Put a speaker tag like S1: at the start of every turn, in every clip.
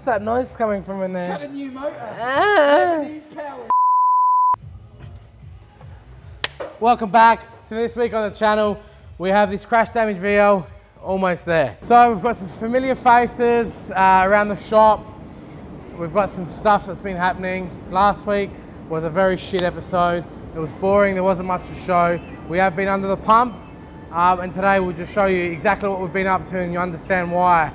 S1: What's that noise coming from in there?
S2: Got a new motor. Japanese power.
S1: Welcome back to this week on the channel. We have this crash damage VL almost there. So we've got some familiar faces around the shop. We've got some stuff that's been happening. Last week was a very shit episode. It was boring, there wasn't much to show. We have been under the pump, and today we'll just show you exactly what we've been up to and you understand why.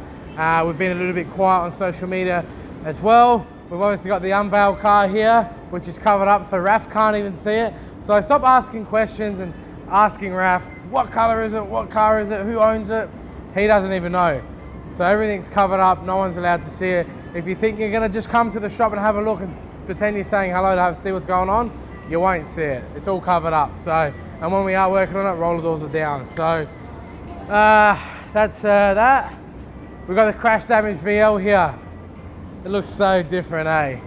S1: We've been a little bit quiet on social media as well. We've obviously got the unveiled car here, which is covered up so Raf can't even see it. So stop asking questions and asking Raf, what colour is it, what car is it, who owns it? He doesn't even know. So everything's covered up, no one's allowed to see it. If you think you're gonna just come to the shop and have a look and pretend you're saying hello to see what's going on, you won't see it. It's all covered up. So, and when we are working on it, roller doors are down. So that's that. We've got the crash damage VL here. It looks so different, eh?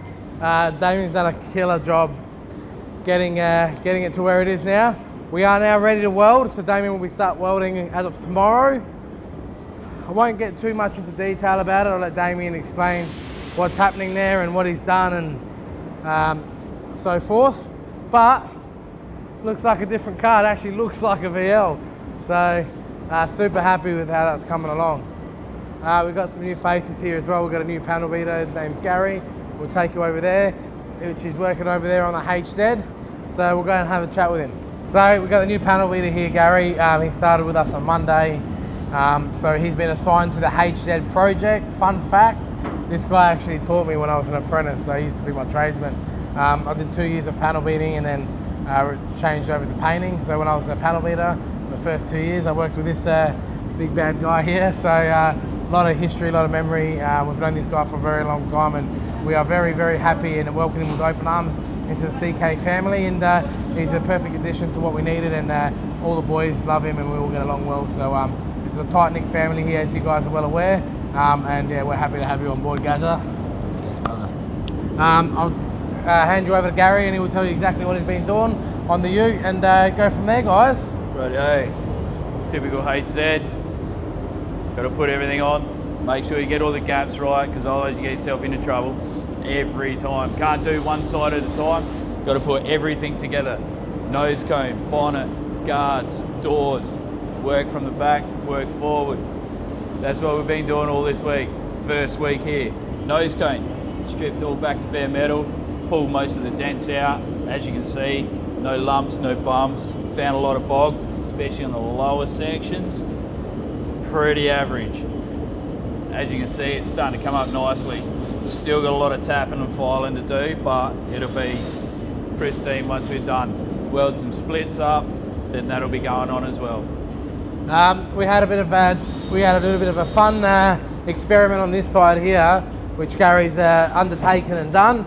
S1: Damien's done a killer job getting it to where it is now. We are now ready to weld, so Damien will start welding as of tomorrow. I won't get too much into detail about it. I'll let Damien explain what's happening there and what he's done and so forth. But looks like a different car. It actually looks like a VL. So super happy with how that's coming along. We've got some new faces here as well. We've got a new panel beater. His name's Gary. We'll take you over there, which is working over there on the HZ. So we'll go and have a chat with him. So we've got the new panel beater here, Gary. He started with us on Monday. So he's been assigned to the HZ project. Fun fact, this guy actually taught me when I was an apprentice. So he used to be my tradesman. I did 2 years of panel beating and then changed over to painting. So when I was a panel beater, the first 2 years, I worked with this big bad guy here. So a lot of history, a lot of memory. We've known this guy for a very long time and we are very, very happy and welcome him with open arms into the CK family, and he's a perfect addition to what we needed, and all the boys love him and we all get along well. So this is a tight-knit family here, as you guys are well aware, and yeah, we're happy to have you on board, Gazza. I'll hand you over to Gary and he will tell you exactly what he's been doing on the ute and go from there, guys.
S3: Righty-o. Typical HZ. Got to put everything on, make sure you get all the gaps right, because otherwise you get yourself into trouble every time. Can't do one side at a time, got to put everything together. Nose cone, bonnet, guards, doors, work from the back, work forward. That's what we've been doing all this week. First week here. Nose cone, stripped all back to bare metal, pulled most of the dents out. As you can see, no lumps, no bumps. Found a lot of bog, especially on the lower sections. Pretty average. As you can see, it's starting to come up nicely. Still got a lot of tapping and filing to do, but it'll be pristine once we're done. Weld some splits up, then that'll be going on as well.
S1: We had a little bit of a fun experiment on this side here, which Gary's undertaken and done.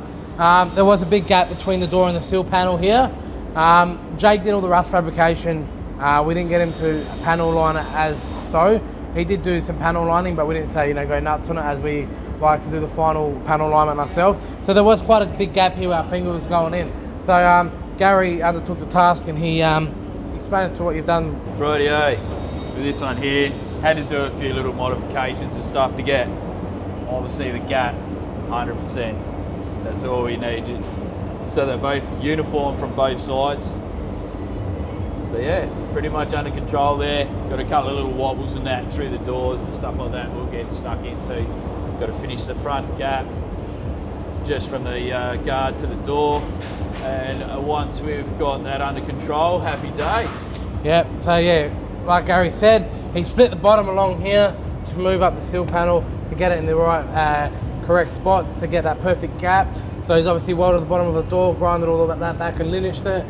S1: There was a big gap between the door and the sill panel here. Jake did all the rust fabrication. We didn't get him to panel line it as so. He did do some panel lining, but we didn't say, go nuts on it, as we like to do the final panel alignment ourselves. So there was quite a big gap here where our finger was going in. So Gary undertook the task and he explained it to what you've done.
S3: Rightio. With this one here, had to do a few little modifications and stuff to get, obviously, the gap 100%. That's all we needed. So they're both uniform from both sides. So yeah, pretty much under control there. Got a couple of little wobbles and that through the doors and stuff like that we'll get stuck into. Got to finish the front gap just from the guard to the door. And once we've got that under control, happy days.
S1: Yep, so yeah, like Gary said, he split the bottom along here to move up the sill panel to get it in the right correct spot to get that perfect gap. So he's obviously welded the bottom of the door, grinded all of that back and linished it.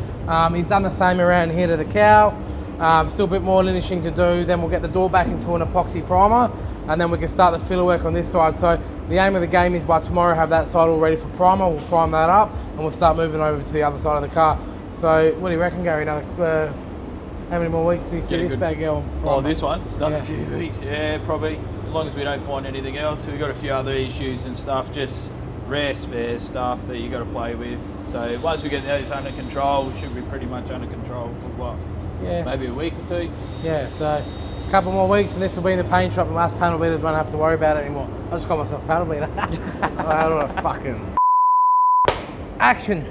S1: He's done the same around here to the cow. Still a bit more linishing to do. Then we'll get the door back into an epoxy primer and then we can start the filler work on this side. So the aim of the game is by tomorrow have that side all ready for primer. We'll prime that up and we'll start moving over to the other side of the car. So what do you reckon, Gary? Another, how many more weeks do you see this bag going?
S3: Oh, this one? Another few weeks. Yeah, probably. As long as we don't find anything else. We've got a few other issues and stuff, just rare spare stuff that you got to play with. So once we get those under control, we should be pretty much under control for what? Yeah. Maybe a week or two.
S1: Yeah, so A couple more weeks and this will be in the paint shop and us panel beaters won't have to worry about it anymore. I just got myself a panel beater. I don't want to fucking... Action!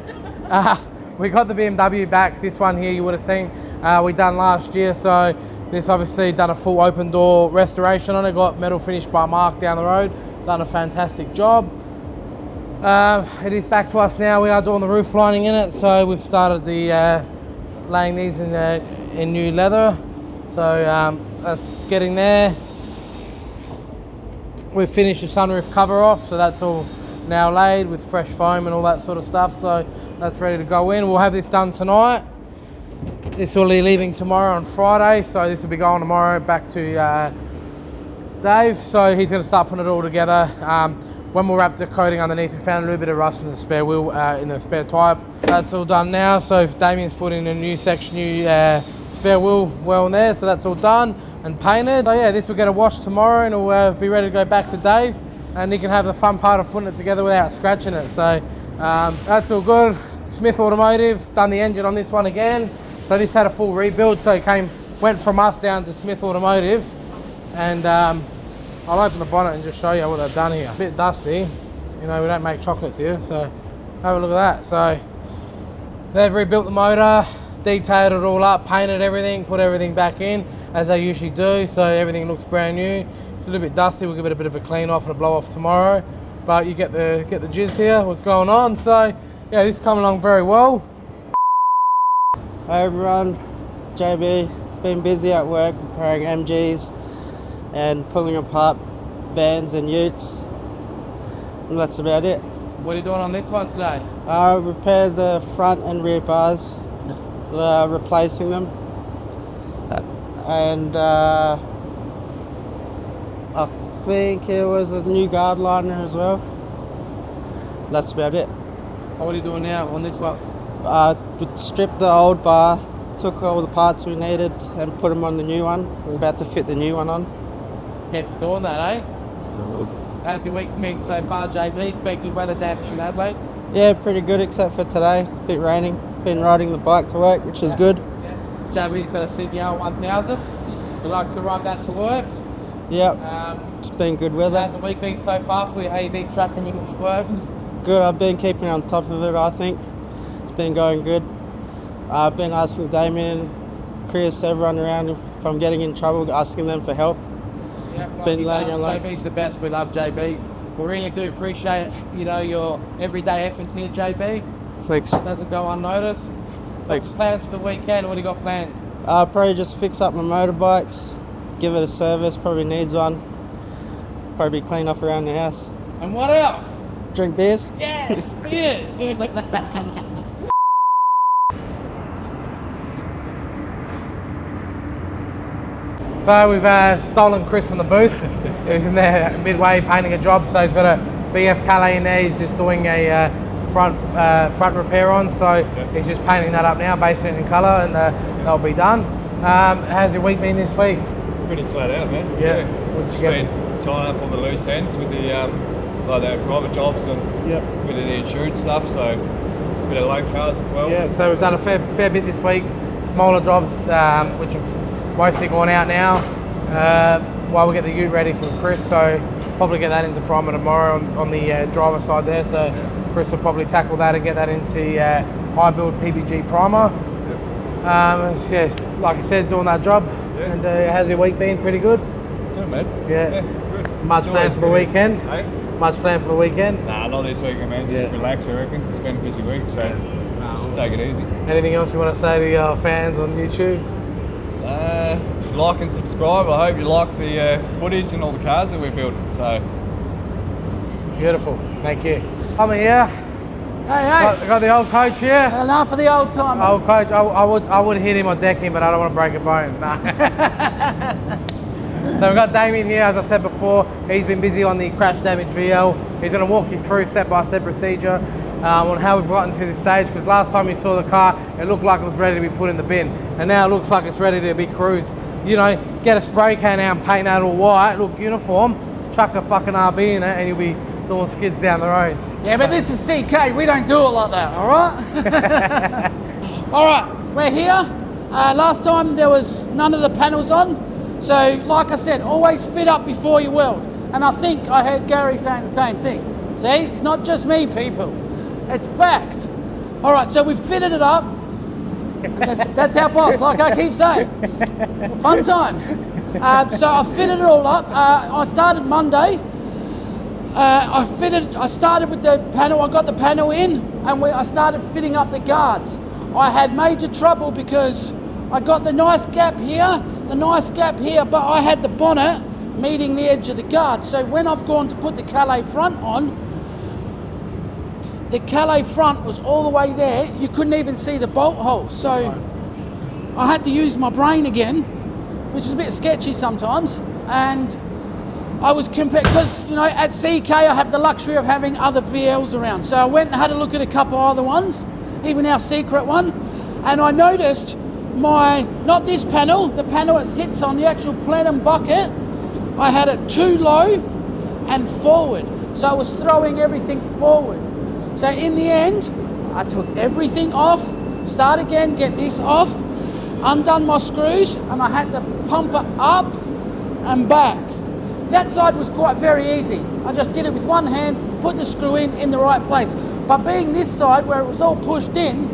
S1: We got the BMW back. This one here you would have seen we done last year. So this obviously done a full open door restoration on it. Got metal finish by Mark down the road. Done a fantastic job. It is back to us now. We are doing the roof lining in it. So we've started the laying these in new leather. So that's getting there. We've finished the sunroof cover off. So that's all now laid with fresh foam and all that sort of stuff. So that's ready to go in. We'll have this done tonight. This will be leaving tomorrow on Friday. So this will be going tomorrow back to Dave. So he's going to start putting it all together. When we wrapped the coating underneath, we found a little bit of rust in the spare wheel, in the spare tyre. That's all done now. So Damien's put in a new section, new spare wheel well in there. So that's all done and painted. So yeah, this will get a wash tomorrow and it'll be ready to go back to Dave. And he can have the fun part of putting it together without scratching it. So that's all good. Smith Automotive, done the engine on this one again. So this had a full rebuild. So it went from us down to Smith Automotive. And I'll open the bonnet and just show you what they've done here. A bit dusty. You know, we don't make chocolates here. So have a look at that. So they've rebuilt the motor, detailed it all up, painted everything, put everything back in as they usually do. So everything looks brand new. It's a little bit dusty. We'll give it a bit of a clean off and a blow off tomorrow. But you get the gist here, what's going on. So yeah, this is coming along very well.
S4: Hi everyone, JB. Been busy at work repairing MGs and pulling apart vans and utes. And that's about it.
S1: What are you doing on this one today?
S4: I repaired the front and rear bars, replacing them. And I think it was a new guard liner as well. That's about it.
S1: What are you doing now on this one?
S4: Stripped the old bar, took all the parts we needed and put them on the new one. I'm about to fit the new one on.
S1: Kept doing that, eh? How's your week been so far, JB? Speaking of weather damage in Adelaide?
S4: Yeah, pretty good except for today. A bit raining. Been riding the bike to work, which is good.
S1: Yeah. JB's got a CBR 1000. He likes to ride that to work.
S4: Yep. It's been good weather.
S1: How's the week been so far for you? How you been tracking your work?
S4: Good. I've been keeping on top of it, I think. It's been going good. I've been asking Damien, Chris, everyone around if I'm getting in trouble, asking them for help.
S1: Yeah,
S4: been laying on like...
S1: JB's the best. We love JB. We really do appreciate, you know, your everyday efforts here, JB.
S4: Thanks.
S1: Doesn't go unnoticed.
S4: Thanks.
S1: What's plans for the weekend? What do you got planned?
S4: Probably just fix up my motorbikes, give it a service, probably needs one. Probably clean up around the house.
S1: And what else?
S4: Drink beers?
S1: Yes, beers! So we've stolen Chris from the booth. He's in there midway painting a job, so he's got a VF Calais in there. He's just doing a front repair on, so he's just painting that up now, basing it in colour, and that'll be done. How's your week been this week?
S5: Pretty flat out, man.
S1: Yeah. What'd you get?
S5: Been tying up all the loose ends with the like the private jobs and with the insurance stuff, so a bit of loan cars as well.
S1: Yeah, so we've done a fair bit this week. Smaller jobs, which have mostly gone out now, while we get the ute ready for Chris, so probably get that into primer tomorrow on the driver side there, so Chris will probably tackle that and get that into high build PBG primer. Yeah, like I said, doing that job.
S5: Yeah.
S1: And how's your week been? Pretty good?
S5: Good, man.
S1: Yeah.
S5: Good.
S1: Much planned for the weekend?
S5: Hey?
S1: Much planned for the weekend?
S5: Nah, not this weekend, man. Just relax, I reckon. It's been a busy week, so just take it easy.
S1: Anything else you want to say to your fans on YouTube?
S5: Just like and subscribe. I hope you like the footage and all the cars that we built. So
S1: beautiful. Thank you. I'm here.
S2: Hey,
S1: Got the old coach here.
S2: enough of the old time.
S1: Old coach. I would hit him or deck him, but I don't want to break a bone. Nah. So we've got Damien here, as I said before. He's been busy on the crash damage video. He's going to walk you through step-by-step procedure on how we've gotten to this stage, because last time you saw the car, it looked like it was ready to be put in the bin, and now it looks like it's ready to be cruised. You know, get a spray can out and paint that all white, look uniform, chuck a fucking RB in it, and you'll be doing skids down the road.
S2: Yeah, but this is CK. We don't do it like that, all right? All right, we're here. Last time there was none of the panels on, So, like I said, always fit up before you weld. And I think I heard Gary saying the same thing. See, it's not just me, people. It's fact. All right, so we fitted it up. That's our boss, like I keep saying. Fun times. So I fitted it all up. I started Monday. I started with the panel. I got the panel in, and I started fitting up the guards. I had major trouble because I got the nice gap here, but I had the bonnet meeting the edge of the guard. So when I've gone to put the Calais front on, the Calais front was all the way there. You couldn't even see the bolt hole. So I had to use my brain again, which is a bit sketchy sometimes. And I was compared, because you know, at CK I have the luxury of having other VLs around. So I went and had a look at a couple other ones, even our secret one. And I noticed not this panel, the panel it sits on, the actual plenum bucket, I had it too low and forward. So I was throwing everything forward. So in the end, I took everything off, start again, get this off, undone my screws, and I had to pump it up and back. That side was quite very easy. I just did it with one hand, put the screw in the right place. But being this side where it was all pushed in,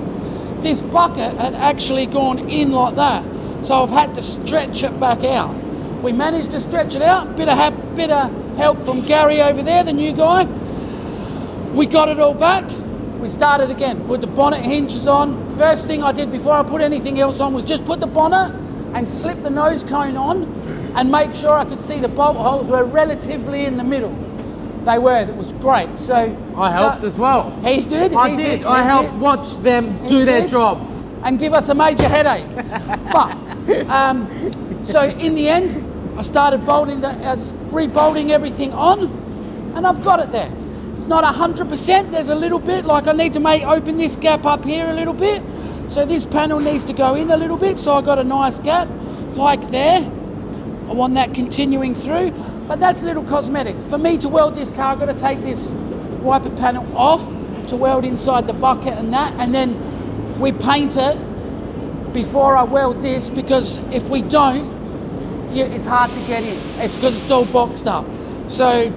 S2: this bucket had actually gone in like that. So I've had to stretch it back out. We managed to stretch it out, bit of help from Gary over there, the new guy. We got it all back. We started again, put the bonnet hinges on. First thing I did before I put anything else on was just put the bonnet and slip the nose cone on and make sure I could see the bolt holes were relatively in the middle. They were, it was great. So
S1: I helped as well.
S2: He did?
S1: I did. I helped watch them do their job.
S2: And give us a major headache. But, so in the end, I started rebolting everything on, and I've got it there. It's not 100%, there's a little bit, like I need to open this gap up here a little bit. So this panel needs to go in a little bit, so I got a nice gap, like there. I want that continuing through, but that's a little cosmetic. For me to weld this car, I've got to take this wiper panel off to weld inside the bucket and that, and then we paint it before I weld this, because if we don't, it's hard to get in. It's because it's all boxed up. So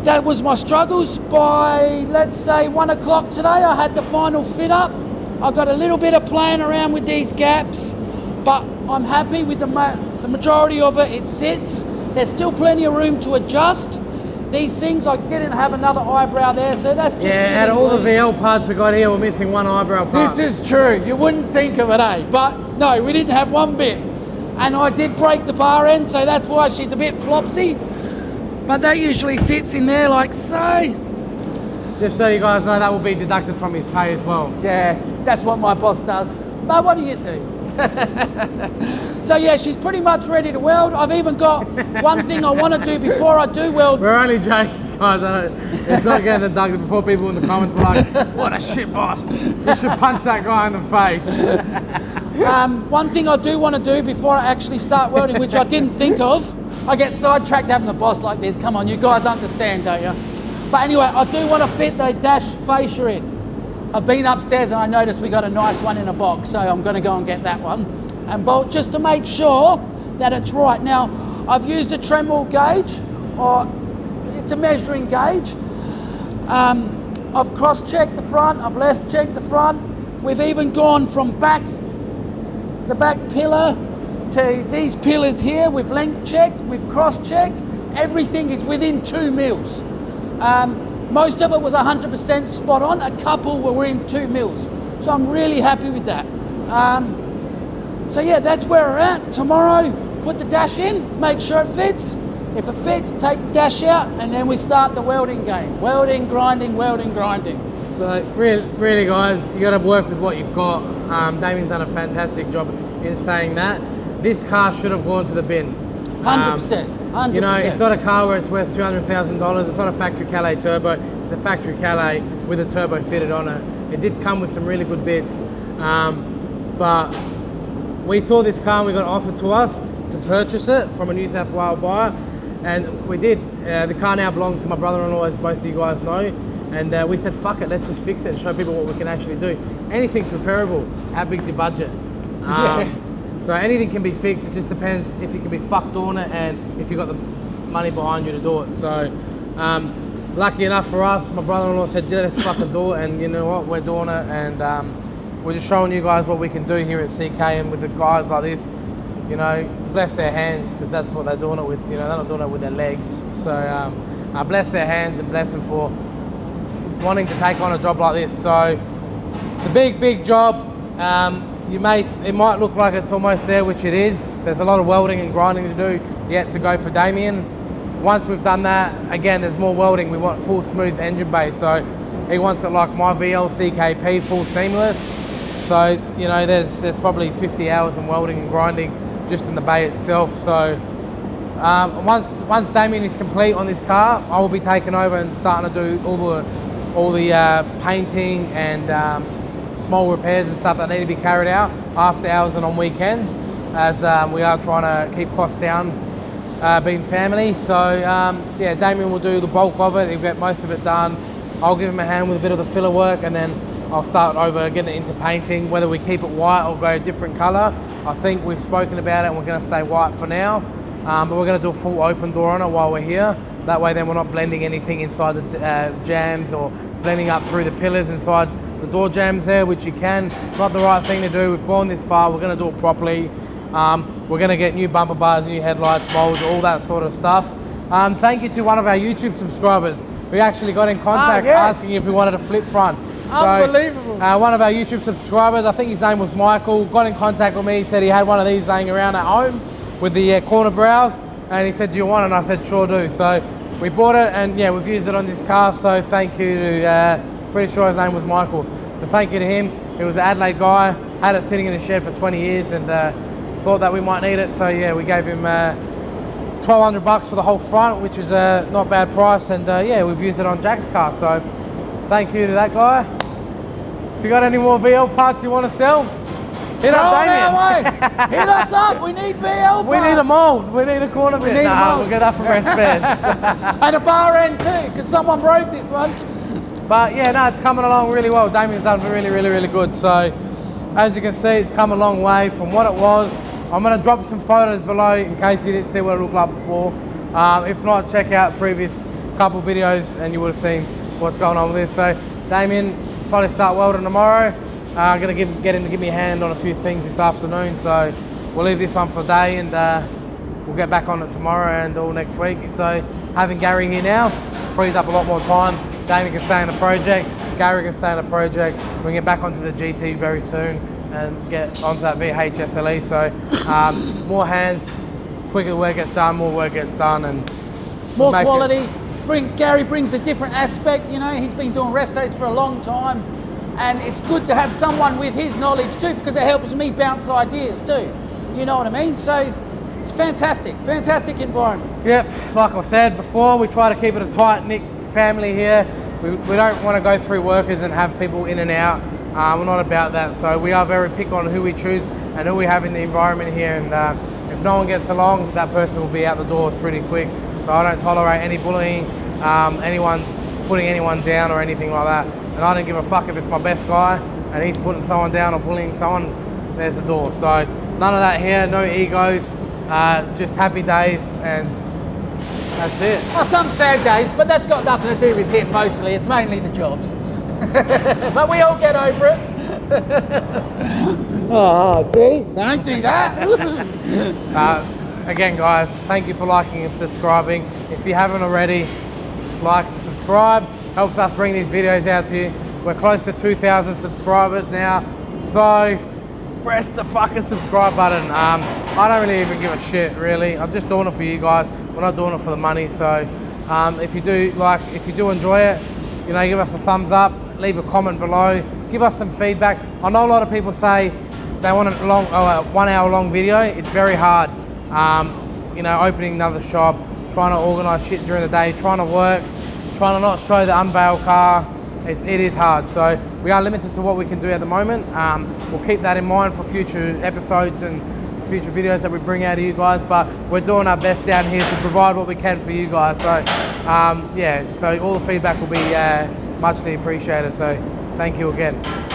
S2: that was my struggles. By, let's say, 1 o'clock today, I had the final fit up. I got a little bit of playing around with these gaps, but I'm happy with the majority of it. It sits. There's still plenty of room to adjust. These things, I didn't have another eyebrow there, so that's just
S1: out of all the VL parts we got here, we're missing one eyebrow part.
S2: This is true. You wouldn't think of it, eh? But no, we didn't have one bit. And I did break the bar end, so that's why she's a bit flopsy. But that usually sits in there like so.
S1: Just so you guys know, that will be deducted from his pay as well.
S2: Yeah, that's what my boss does. But what do you do? So yeah, she's pretty much ready to weld. I've even got one thing I want to do before I do weld.
S1: We're only joking, guys. It's not getting deducted before people in the comments are like, what a shit boss. You should punch that guy in the face.
S2: One thing I do want to do before I actually start welding, which I didn't think of, I get sidetracked having a boss like this. Come on, you guys understand, don't you? But anyway, I do want to fit the dash fascia in. I've been upstairs and I noticed we got a nice one in a box, so I'm going to go and get that one and bolt just to make sure that it's right. Now, I've used a Tremel gauge, or it's a measuring gauge. I've cross-checked the front, I've left-checked the front. We've even gone from the back pillar to these pillars here. We've length-checked, we've cross-checked. Everything is within 2 mils. Most of it was 100% spot on. A couple were within 2 mils. So I'm really happy with that. So yeah, that's where we're at. Tomorrow, put the dash in, make sure it fits. If it fits, take the dash out, and then we start the welding game. Welding, grinding, welding, grinding.
S1: So really guys, you got to work with what you've got. Damien's done a fantastic job in saying that. This car should have gone to the bin.
S2: 100%. 100%.
S1: You know, it's not a car where it's worth $200,000. It's not a factory Calais turbo. It's a factory Calais with a turbo fitted on it. It did come with some really good bits. But we saw this car and we got offered to us to purchase it from a New South Wales buyer. And we did. The car now belongs to my brother-in-law, as most of you guys know. And we said, fuck it, let's just fix it and show people what we can actually do. Anything's repairable. How big's your budget? So So anything can be fixed. It just depends if you can be fucked doing it and if you've got the money behind you to do it. So lucky enough for us, my brother-in-law said, yeah, let's fucking do it, and you know what, we're doing it, and we're just showing you guys what we can do here at CK, and with the guys like this, you know, bless their hands, because that's what they're doing it with, you know, they're not doing it with their legs. So I bless their hands and bless them for wanting to take on a job like this. So it's a big job. It might look like it's almost there, which it is. There's a lot of welding and grinding to do yet to go for Damien. Once we've done that, again, there's more welding. We want full smooth engine bay. So he wants it like my VL CKP, full seamless. So, you know, there's probably 50 hours in welding and grinding just in the bay itself. So once Damien is complete on this car, I will be taking over and starting to do all the painting and small repairs and stuff that need to be carried out after hours and on weekends, as we are trying to keep costs down, being family. So yeah, Damien will do the bulk of it. He'll get most of it done. I'll give him a hand with a bit of the filler work, and then I'll start over getting it into painting, whether we keep it white or go a different color. I think we've spoken about it and we're going to stay white for now, but we're going to do a full open door on it while we're here. That way then we're not blending anything inside the jams or blending up through the pillars inside the door jams there, which you can. Not the right thing to do. We've gone this far, we're going to do it properly. We're going to get new bumper bars, new headlights, molds, all that sort of stuff. Thank you to one of our YouTube subscribers. We actually got in contact asking if we wanted a flip front.
S2: Unbelievable.
S1: So, one of our YouTube subscribers, I think his name was Michael, got in contact with me. He said he had one of these laying around at home with the corner brows, and he said, do you want it? And I said, sure do. So we bought it, and yeah, we've used it on this car. So thank you to, pretty sure his name was Michael. So thank you to him. He was an Adelaide guy, had it sitting in a shed for 20 years and thought that we might need it. So yeah, we gave him $1,200 for the whole front, which is a not bad price. And yeah, we've used it on Jack's car. So thank you to that guy. If you got any more VL parts you want to sell, hit up Damien.
S2: Hit us up. We need VL parts.
S1: We need a mold. We need a corner bit.
S2: need a mold.
S1: We'll get that from Rest Fairs.
S2: And a bar end too, because someone broke this one.
S1: But yeah, no, it's coming along really well. Damien's done really good. So as you can see, it's come a long way from what it was. I'm going to drop some photos below in case you didn't see what it looked like before. If not, check out previous couple videos and you would have seen what's going on with this. So Damien probably start welding tomorrow. I'm going to get him to give me a hand on a few things this afternoon. So we'll leave this one for a day, and we'll get back on it tomorrow and all next week. So having Gary here now frees up a lot more time. Damien can stay in the project, Gary can stay in the project. We can get back onto the GT very soon and get onto that VHSLE. So more hands, quicker work gets done, more work gets done, and
S2: more quality. Gary brings a different aspect. You know, he's been doing rest days for a long time, and it's good to have someone with his knowledge too, because it helps me bounce ideas too. You know what I mean? So it's fantastic environment.
S1: Yep, like I said before, we try to keep it a tight-knit family here. We don't want to go through workers and have people in and out. We're not about that. So we are very picky on who we choose and who we have in the environment here. And if no one gets along, that person will be out the doors pretty quick. So I don't tolerate any bullying, anyone putting anyone down or anything like that. And I don't give a fuck if it's my best guy and he's putting someone down or bullying someone, there's the door. So none of that here, no egos, just happy days, and that's it.
S2: Well, some sad days, but that's got nothing to do with him mostly. It's mainly the jobs. But we all get over it.
S1: Oh, see?
S2: Don't do that.
S1: Again, guys, thank you for liking and subscribing. If you haven't already, like and subscribe. Helps us bring these videos out to you. We're close to 2,000 subscribers now, so press the fucking subscribe button. I don't really even give a shit, really. I'm just doing it for you guys. We're not doing it for the money. So if you do enjoy it, you know, give us a thumbs up, leave a comment below, give us some feedback. I know a lot of people say they want a long, 1 hour long video. It's very hard. You know, opening another shop, trying to organise shit during the day, trying to work, trying to not show the unveiled car. It is hard. So we are limited to what we can do at the moment. We'll keep that in mind for future episodes and future videos that we bring out to you guys, but we're doing our best down here to provide what we can for you guys. So yeah, so all the feedback will be muchly appreciated. So thank you again.